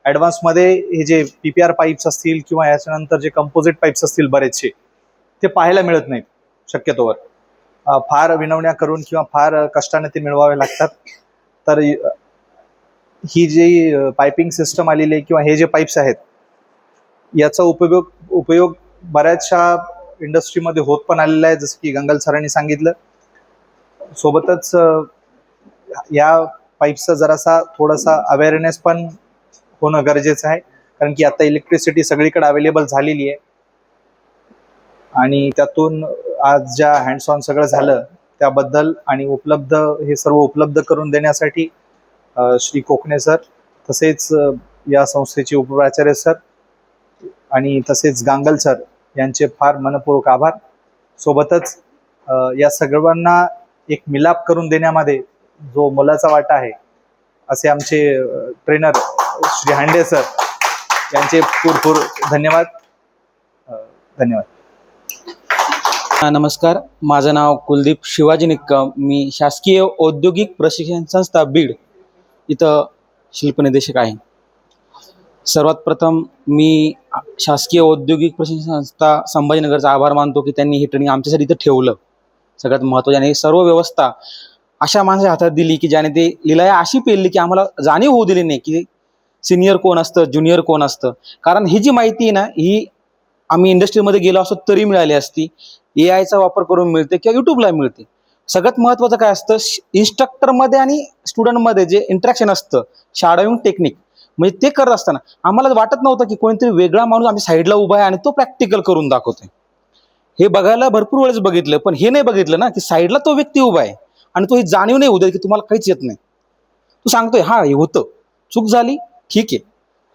ॲडव्हान्समध्ये हे जे PPR पाईप्स असतील किंवा याच्यानंतर जे कंपोजिट पाईप्स असतील बरेचसे, ते पाहायला मिळत नाहीत शक्यतोवर. फार विनवण्या करून किंवा फार कष्टाने ते मिळवावे लागतात. तर ही जी पायपिंग सिस्टम आलेली आहे किंवा हे जे पाईप्स आहेत, याचा उपयोग बऱ्याचशा इंडस्ट्रीमध्ये होत पण आलेला आहे, जसं की गंगल सरांनी सांगितलं. सोबतच या पाईप्सचा जरासा थोडासा अवेअरनेस पण होणं गरजेचं आहे, कारण की आता इलेक्ट्रिसिटी सगळीकडे अवेलेबल झालेली आहे. आणि त्यातून आज ज्या हँड्स ऑन सगळं झालं त्याबद्दल आणि हे सर्व उपलब्ध करून देण्यासाठी श्री कोकणे सर, तसेच या संस्थेचे उपप्राचार्य सर आणि तसेच गांगल सर यांचे फार मनपूर्वक आभार. सोबतच या सर्वांना एक मिलाप करून देण्यामध्ये जो मोलाचा वाटा आहे असे आमचे ट्रेनर श्री हांडे सर यांचे भरपूर धन्यवाद. धन्यवाद. नमस्कार, माझं नाव कुलदीप शिवाजी निक्कम. मी शासकीय औद्योगिक प्रशिक्षण संस्था बीड इथं शिल्पनिदेशक आहे. सर्वात प्रथम मी शासकीय औद्योगिक प्रशिक्षण संस्था संभाजीनगरचा आभार मानतो की त्यांनी हे ट्रेनिंग आमच्यासाठी इथं ठेवलं. सगळ्यात महत्त्वाचं, आणि सर्व व्यवस्था अशा माणसाच्या हातात दिली की ज्याने ते लिलाया अशी पेलली की आम्हाला जाणीव होऊ दिली नाही की सिनियर कोण असतं, ज्युनियर कोण असतं. कारण ही जी माहिती आहे ना, ही आम्ही इंडस्ट्रीमध्ये गेलो असतो तरी मिळाली असती. AI चा वापर करून मिळते किंवा यूट्यूबला मिळते. सगळ्यात महत्त्वाचं काय असतं, इन्स्ट्रक्टरमध्ये आणि स्टुडंटमध्ये जे इंटरॅक्शन असतं, शॅडोइंग टेक्निक, म्हणजे ते करत असताना आम्हाला वाटत नव्हतं की कोणीतरी वेगळा माणूस आमच्या साईडला उभा आहे आणि तो प्रॅक्टिकल करून दाखवतोय. हे बघायला भरपूर वेळेस बघितलं, पण हे नाही बघितलं ना की साईडला तो व्यक्ती उभा आहे आणि तो ही जाणीव नाही होऊ दे की तुम्हाला काहीच येत नाही. तो सांगतोय हा हे होतं, चूक झाली, ठीक आहे,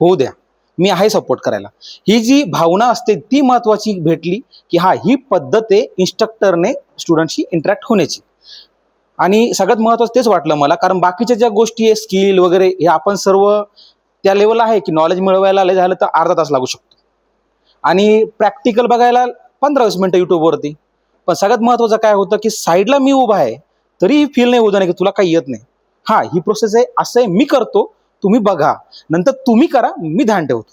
होऊ द्या, मी आहे सपोर्ट करायला. ही जी भावना असते ती महत्त्वाची भेटली की हा ही पद्धत आहे इन्स्ट्रक्टरने स्टुडंटशी इंटरॅक्ट होण्याची. आणि सगळ्यात महत्त्वाचं तेच वाटलं मला, कारण बाकीच्या ज्या गोष्टी आहे स्किल वगैरे हे आपण सर्व त्या लेवलला आहे की नॉलेज मिळवायला झालं तर अर्धा तास लागू शकतो आणि प्रॅक्टिकल बघायला 15-20 मिनटं यूट्यूबवरती. पण सगळ्यात महत्त्वाचं काय होतं की साईडला मी उभा आहे तरी फील नाही होत नाही की तुला काही येत नाही. हा ही प्रोसेस आहे, असं आहे, मी करतो, तुम्ही बघा, नंतर तुम्ही करा, मी ध्यान ठेवतो.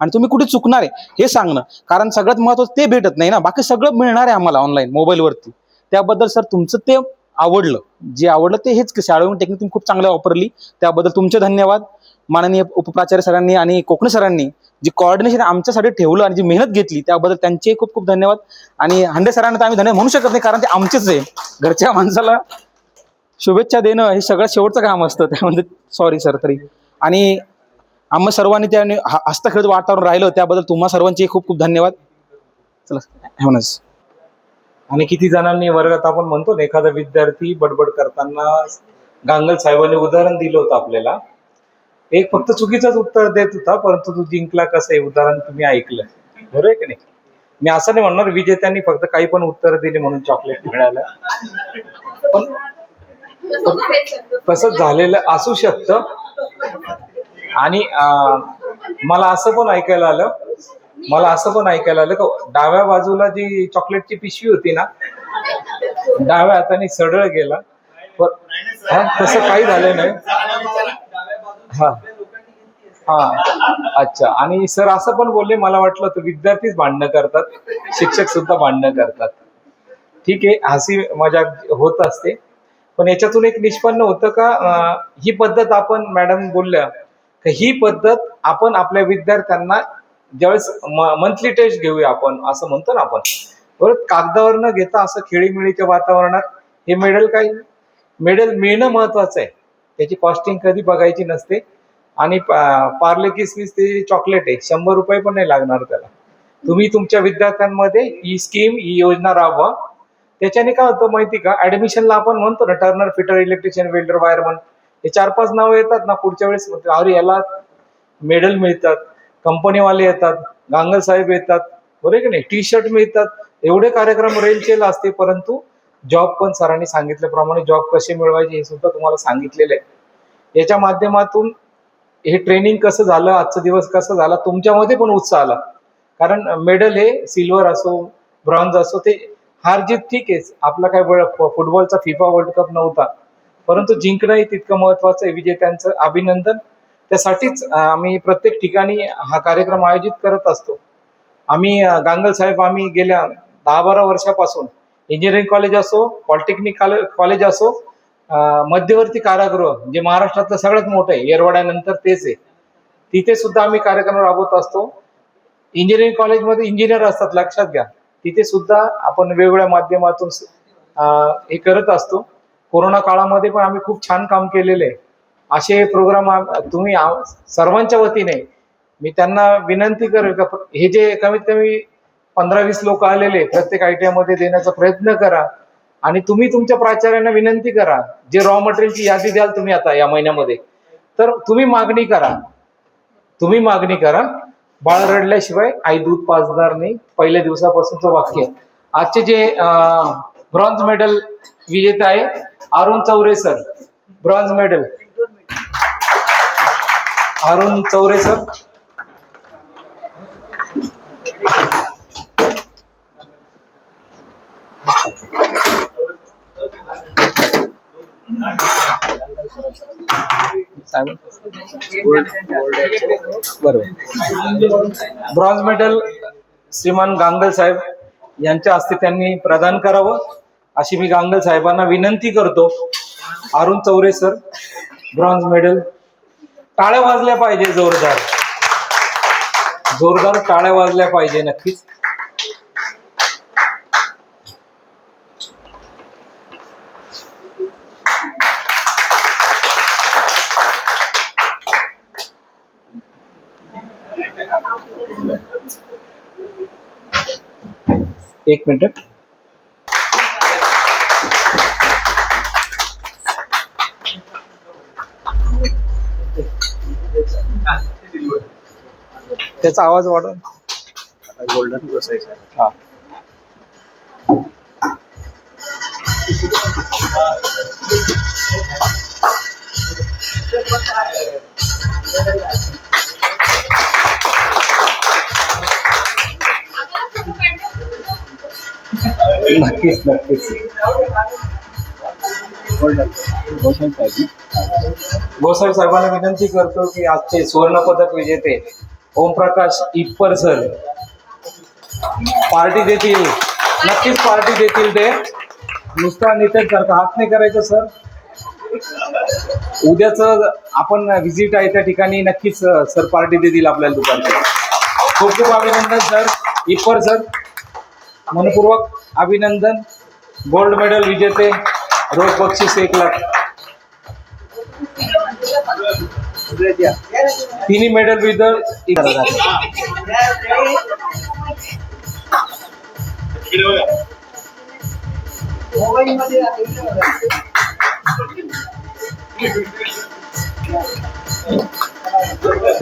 आणि तुम्ही कुठे चुकणार आहे हे सांगणं, कारण सगळ्यात महत्त्वाचं ते भेटत नाही ना, बाकी सगळं मिळणार आहे आम्हाला ऑनलाईन मोबाईलवरती. त्याबद्दल सर तुमचं ते आवडलं, जे आवडलं ते हेच शाळेवरून टेक्निक तुम्ही खूप चांगलं वापरली, त्याबद्दल तुमचे धन्यवाद. माननीय उपप्राचार्य सरांनी आणि कोकणे सरांनी जी कोऑर्डिनेशन आमच्यासाठी ठेवलं आणि जी मेहनत घेतली त्याबद्दल त्यांचे खूप खूप धन्यवाद. आणि हंडे सरांना तर आम्ही धन्यवाद म्हणू शकत नाही, कारण ते आमचेच आहे. घरच्या माणसाला शुभेच्छा देणं हे सगळ्यात शेवटचं काम असतं, त्यामध्ये सॉरी सर तरी. आणि आम्हा सर्वांनी त्याने हस्तखेळत वातावरण राहिलं त्याबद्दल तुम्हा सर्वांचे खूप खूप धन्यवाद. चला म्हणूनच. आणि किती जणांनी वर्गात आपण म्हणतो ना, एखादा विद्यार्थी बडबड करताना गांगल साहेबांनी उदाहरण दिलं होतं आपल्याला, एक फक्त चुकीचंच उत्तर देत होता, परंतु तू जिंकला कसं हे उदाहरण तुम्ही ऐकलं, बरोबर आहे की नाही? मी असं नाही म्हणणार विजेत्यांनी फक्त काही पण उत्तर दिली म्हणून चॉकलेट मिळालं, पण तसंच झालेलं असू शकतं. आणि मला असं पण ऐकायला आलं का डाव्या बाजूला जी चॉकलेटची पिशवी होती ना, डाव्या हाताने सरळ गेला, तसं काही झालं नाही. हा हा अच्छा. आणि सर असं पण बोलले, मला वाटलं होतं विद्यार्थीच भांडणं करतात, शिक्षक सुद्धा भांडणं करतात. ठीक आहे, हसी मजाक होत असते, पण याच्यातून एक निष्पन्न होतं का ही पद्धत आपण मॅडम बोलल्या का ही पद्धत आपण आपल्या विद्यार्थ्यांना ज्यावेळेस मंथली टेस्ट घेऊया आपण असं म्हणतो ना आपण, परत कागदावर न घेता असं खेळीमेळीच्या वातावरणात हे मेडल मिळणं महत्वाचं आहे. त्याची कॉस्टिंग कधी बघायची नसते. आणि पार्ले किसमिस ते चॉकलेट आहे, 100 रुपये पण नाही लागणार त्याला. तुम्ही तुमच्या विद्यार्थ्यांमध्ये ही स्कीम, ही योजना राबवा. त्याच्याने काय होतं माहिती का, ऍडमिशनला आपण म्हणतो ना Turner, fitter, electrician, welder, wireman, हे 4-5 नावं येतात ना, पुढच्या वेळेस अरे याला मेडल मिळतात, कंपनीवाले येतात, गांगल साहेब येतात, बरोबर की नाही, टी शर्ट मिळतात, एवढे कार्यक्रम रेलचेल असते. परंतु जॉब पण सरांनी सांगितल्याप्रमाणे जॉब कसे मिळवायचे हे सुद्धा तुम्हाला सांगितलेलं आहे. याच्या माध्यमातून हे ट्रेनिंग कसं झालं, आजचा दिवस कसा झाला, तुमच्यामध्ये पण उत्साह आला. कारण मेडल हे सिल्वर असो, ब्रॉन्झ असो, ते हार जीत ठीक आहे, आपला काय फुटबॉलचा फिफा वर्ल्ड कप नव्हता, परंतु जिंकणंही तितकं महत्वाचं आहे. विजेत्यांचं अभिनंदन. त्यासाठीच आम्ही प्रत्येक ठिकाणी हा कार्यक्रम आयोजित करत असतो. आम्ही गांगल साहेब आम्ही गेल्या 10-12 वर्षापासून इंजिनिअरिंग कॉलेज असो, पॉलिटेक्निक कॉलेज असो, मध्यवर्ती कारागृह जे महाराष्ट्रातलं सगळ्यात मोठं आहे, येरवाड्यानंतर तेच आहे, तिथे सुद्धा आम्ही कार्यक्रम राबवत असतो. इंजिनिअरिंग कॉलेजमध्ये इंजिनियर असतात, लक्षात घ्या, तिथे सुद्धा आपण वेगवेगळ्या माध्यमातून हे करत असतो. कोरोना काळामध्ये पण आम्ही खूप छान काम केलेलं आहे. असे प्रोग्राम तुम्ही सर्वांच्या वतीने मी त्यांना विनंती करेल का हे जे कमीत कमी 15-20 लोक आलेले प्रत्येक ITI मध्ये देण्याचा प्रयत्न करा. आणि तुम्ही तुमच्या प्राचार्यांना विनंती करा, जे रॉ मटेरियलची यादी द्याल तुम्ही आता या महिन्यामध्ये, तर तुम्ही मागणी करा. बाळ रडल्याशिवाय आई दूध पाजणार नाही, पहिल्या दिवसापासूनचं वाक्य. आजचे जे ब्रॉन्झ मेडल विजेते आहे Arun Chaure sir, bronze medal Arun Chaure sir. Bronze medal श्रीमान गांगल साहेब यांच्या हस्ते त्यांनी प्रदान करावं अशी मी गांगल साहेबांना विनंती करतो. Arun Chaure sir, bronze medal. टाळ्या वाजल्या पाहिजे, जोरदार टाळ्या वाजल्या पाहिजे नक्कीच. एक मिनिट. त्याचा आवाज वाढव. गोल्डन बसायचा. हा. नक्कीच. गोसावी साहेबांना विनंती करतो की आजचे सुवर्ण पदक विजेते ओमप्रकाश इप्पर सर पार्टी देतील, नक्कीच पार्टी देतील ते. नुसता नितेश सारखा हात नाही करायचं सर. उद्याच आपण व्हिजिट आहे त्या ठिकाणी नक्कीच सर पार्टी देतील आपल्याला दुपारच्या. खूप खूप अभिनंदन सर. इपर सर मनपूर्वक अभिनंदन. गोल्ड मेडल विजेते, रोख बक्षीस 1 लाख. तिन्ही मेडल विदर.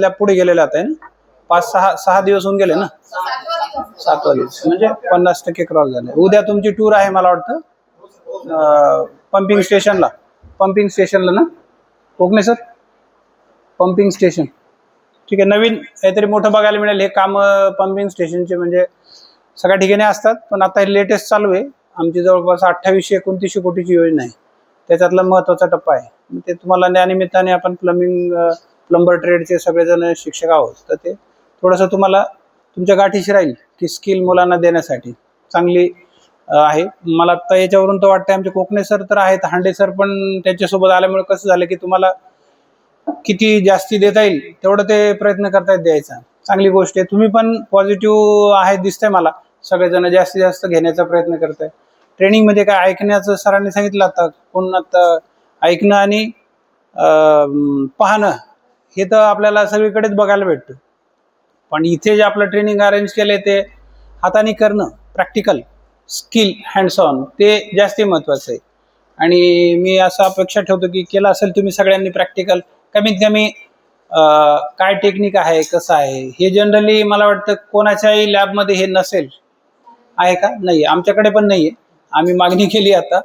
पुढे गेलेले आता आहे ना. 5-6 दिवस होऊन गेले ना. 7 दिवस म्हणजे 50% क्रॉस झाले. उद्या तुमची टूर आहे मला वाटतं पंपिंग स्टेशनला ना कोकणे सर. पंपिंग स्टेशन ठीक आहे. नवीन काहीतरी मोठं बघायला मिळेल. हे काम पंपिंग स्टेशनचे म्हणजे सगळ्या ठिकाणी असतात, पण आता हे लेटेस्ट चालू आहे. आमची जवळपास 2800-2900 कोटीची योजना आहे. त्याच्यातला महत्त्वाचा टप्पा आहे. ते तुम्हाला त्यानिमित्ताने आपण प्लंबर ट्रेडचे सगळेजण शिक्षक आहोत, तर ते थोडंसं तुम्हाला तुमच्या गाठीशी राहील की स्किल मुलांना देण्यासाठी चांगली आहे. मला आता याच्यावरून तर वाटतं आमचे कोकणे सर तर आहेत, हांडे सर पण त्यांच्यासोबत आल्यामुळे कसं झालं की तुम्हाला किती जास्ती देता येईल तेवढं ते प्रयत्न करतायत द्यायचा. चांगली गोष्ट आहे. तुम्ही पण पॉझिटिव्ह आहे दिसतंय मला. सगळेजण जास्तीत जास्त घेण्याचा प्रयत्न करताय. ट्रेनिंगमध्ये काय ऐकण्याचं सरांनी सांगितलं. आता ऐकणं आणि पाहणं हे तर आपल्याला सगळीकडेच बघायला भेटतं, पण इथे जे आपलं ट्रेनिंग अरेंज केलंय ते हाताने करणं, प्रॅक्टिकल स्किल हँड्स ऑन, ते जास्ती महत्त्वाचं आहे. आणि मी असं अपेक्षा ठेवतो की केलं असेल तुम्ही सगळ्यांनी प्रॅक्टिकल. कमीत कमी काय टेक्निक आहे, कसं आहे हे जनरली मला वाटतं कोणाच्याही लॅबमध्ये हे नसेल. आहे का? नाही, आमच्याकडे पण नाही आहे. आम्ही मागणी केली आता,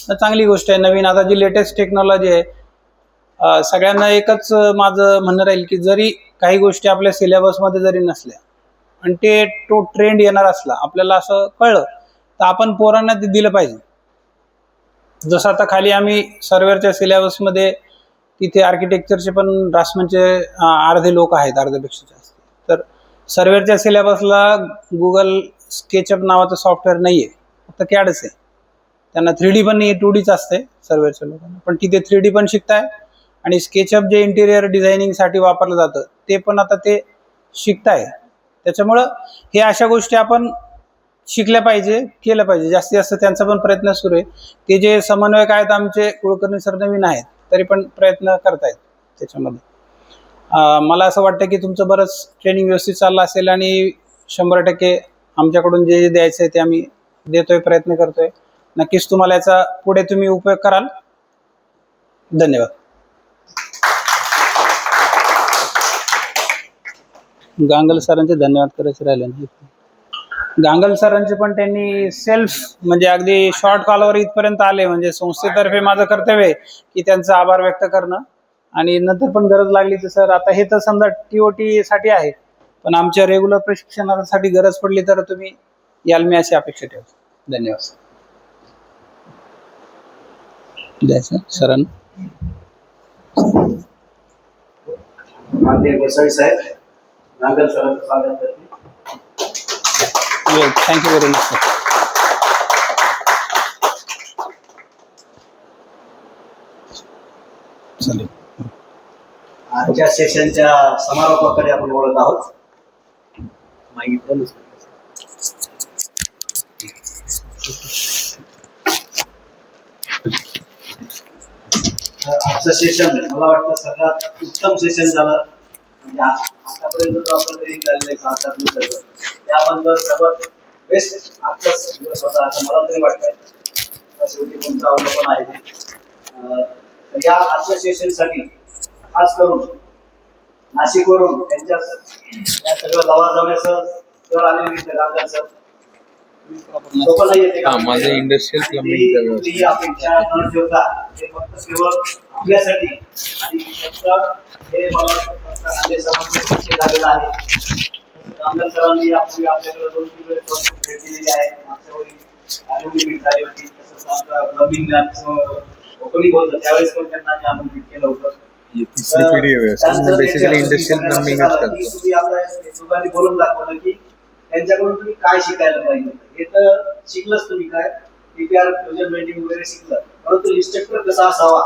तर चांगली गोष्ट आहे. नवीन आता जी लेटेस्ट टेक्नॉलॉजी आहे, सगळ्यांना एकच माझं म्हणणं राहील की जरी काही गोष्टी आपल्या सिलेबसमध्ये जरी नसल्या आणि तो ट्रेंड येणार असला, आपल्याला असं कळलं, तर आपण पोरांना ते दिलं पाहिजे. जसं आता खाली आम्ही सर्वेअरच्या सिलेबसमध्ये तिथे आर्किटेक्चरचे पण ड्राफ्ट्समनचे अर्धे लोक आहेत, अर्ध्यापेक्षा जास्त. तर सर्वेअरच्या सिलेबसला गुगल स्केचअप नावाचं सॉफ्टवेअर नाही आहे, फक्त कॅडच आहे. त्यांना 3D पण नाही, 2Dच असते सर्वेअरच्या लोकांना. पण तिथे 3D पण शिकताय आणि स्केचअप जे इंटिरियर डिझायनिंगसाठी वापरलं जातं ते पण आता ते शिकताय. त्याच्यामुळं हे अशा गोष्टी आपण शिकल्या पाहिजे, केलं पाहिजे. जास्तीत जास्त त्यांचा पण प्रयत्न सुरू आहे. ते जे समन्वयक आहेत आमचे, कुलकर्णी सर नवीन आहेत, तरी पण प्रयत्न करतायत त्याच्यामध्ये. मला असं वाटतं की तुमचं बरंच ट्रेनिंग व्यवस्थित चाललं असेल आणि 100% आमच्याकडून जे द्यायचं आहे ते आम्ही देतोय, प्रयत्न करतोय. नक्कीच तुम्हाला याचा पुढे तुम्ही उपयोग कराल. धन्यवाद. गांगल सरांचे धन्यवाद करायचे राहिले नाही. गांगल सरांचे पण त्यांनी सेल्फ म्हणजे अगदी शॉर्ट कॉलवर इथपर्यंत आले, म्हणजे संस्थेतर्फे माझं कर्तव्य आहे की त्यांचा आभार व्यक्त करणं. आणि नंतर पण गरज लागली तर सर, आता हे तर समजा TOT साठी आहे, पण आमच्या रेग्युलर प्रशिक्षणासाठी गरज पडली तर तुम्ही याल, मी अशी अपेक्षा ठेवतो. धन्यवाद. द्यायचं सरांना. माननीय गोसावी साहेब, नागल सरांचं स्वागत करते. Thank you very much sir. चालेल. आजच्या सेशनच्या समारोपाकडे आपण बोलत आहोत. आजचं सेशन मला वाटतं सगळ्यात उत्तम सेशन झालं. म्हणजे आतापर्यंत जो आपण ट्रेनिंग झालेलं आहे 7-8 दिवसाचं, त्याबद्दल सर्वात बेस्ट आजचाच दिवस होता असं मला तरी वाटतंय. शेवटी तुमचं अवलंबन आहे. या आजच्या सेशनसाठी खास करून नाशिकवरून त्यांच्या या सगळं लवाजवण्याचं सर आलेले रामदान सर. सोपं नाही येते का? माझं इंडस्ट्रियल प्लंबिंग ही अपेक्षा न ठेवता ते फक्त केवळ आपल्यासाठी आणि फक्त हे मला समजण्यासाठी झालेलं आहे. रामदान सरांनी आपल्याकडे 2-3 वेळेस भेट दिलेली आहे. मागच्या वेळी आलेली भेट झाली होती. तसंच आमचा प्लंबिंग लॅबचं ओपनिंग होतं, त्यावेळेस पण त्यांना आम्ही आमंत्रित केलं होतं. बेसिकली इंडस्ट्रियल प्लंबिंगच करतो. तुम्ही आपल्या दोघांनी बोलून दाखवलं की त्यांच्याकडून तुम्ही काय शिकायला पाहिजे. हे तर शिकलंच तुम्ही काय, DPR फ्युजन वेल्डिंग वगैरे शिकलं, परंतु इन्स्ट्रक्टर कसा असावा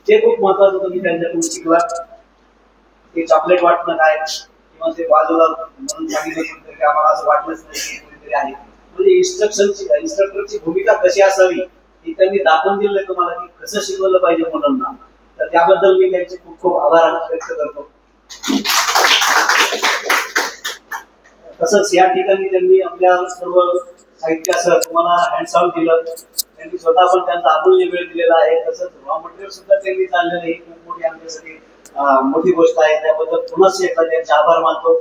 ते खूप महत्वाचं तुम्ही त्यांच्याकडून शिकला. ते चॉकलेट वाटणं काय किंवा ते बाजूला म्हणून सांगितलं की आम्हाला असं वाटलंच नाही की कोणीतरी आहे. म्हणजे इन्स्ट्रक्टरची भूमिका कशी असावी हे त्यांनी दाखवून दिलं तुम्हाला की कसं शिकवलं पाहिजे मुलांना. तर त्याबद्दल मी त्यांचे खूप खूप आभार व्यक्त करतो. तसंच या ठिकाणी त्यांनी आपल्या सर्व साहित्यासह तुम्हाला हँड्स आउट दिलं. त्यांनी स्वतः पण त्यांचा अमूल्य वेळ दिलेला आहे. तसंच रॉ मटेरियल सुद्धा त्यांनी चाललेलं ही खूप मोठी आमच्यासाठी मोठी गोष्ट आहे. त्याबद्दल पुन्हा एकदा त्यांचे आभार मानतो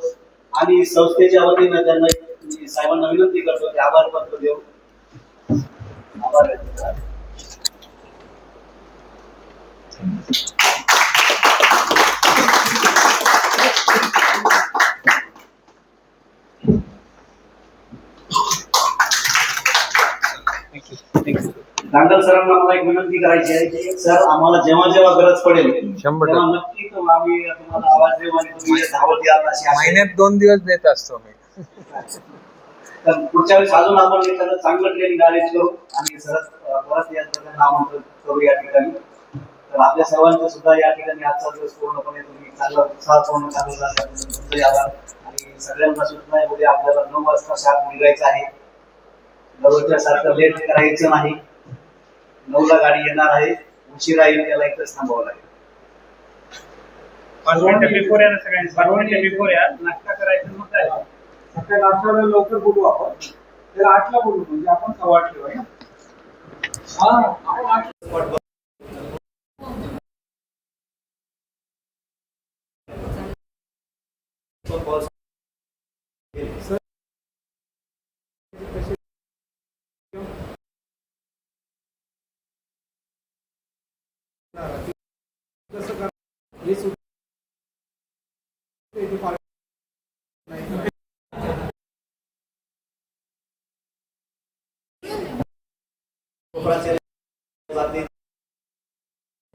आणि संस्थेच्या वतीनं त्यांना साहेबांना विनंती करतो की आभार पत्र देऊ. आभार व्यक्त करा. गांगल सरांना मला एक विनंती करायची आहे की सर आम्हाला जेव्हा जेव्हा गरज पडेल 100% तेव्हा नक्की आम्ही तुम्हाला आवाज देऊ आणि तुम्ही धावत याल अशी आशा आहे. महिन्यात 2 दिवस देत असतो मी. तर पुढच्या वेळेस अजून आपण एखादं चांगलं ट्रेनिंग अरेंज करू आणि परत यांचं आमंत्रण करू या ठिकाणी. तर आपल्या सर्वांचं सुद्धा या ठिकाणी आजचा दिवस पूर्णपणे तुम्ही चांगला उत्साहपूर्ण चालवला तुमचे आभार. आणि सगळ्यांना सुद्धा उद्या आपल्याला 9 वाजता शाळेत निघायचं आहे. दररोजच्या सारखं लेट करायचं नाही. 9ला गाडी येणार आहे. उशिरा येईल त्याला इथंच थांबावं लागेल. 5 मिनिटं बिफोर या ना सगळ्यांनी. 5 मिनिटं बिफोर या. नाश्ता करायचं मग काय सकाळी 8ला लवकर बोलू आपण. तर 8ला बोलू म्हणजे आपण 8:15 ठेवूया. हा आपण 8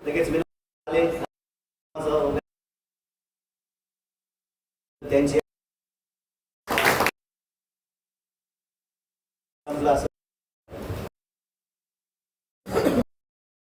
लगेच त्यांची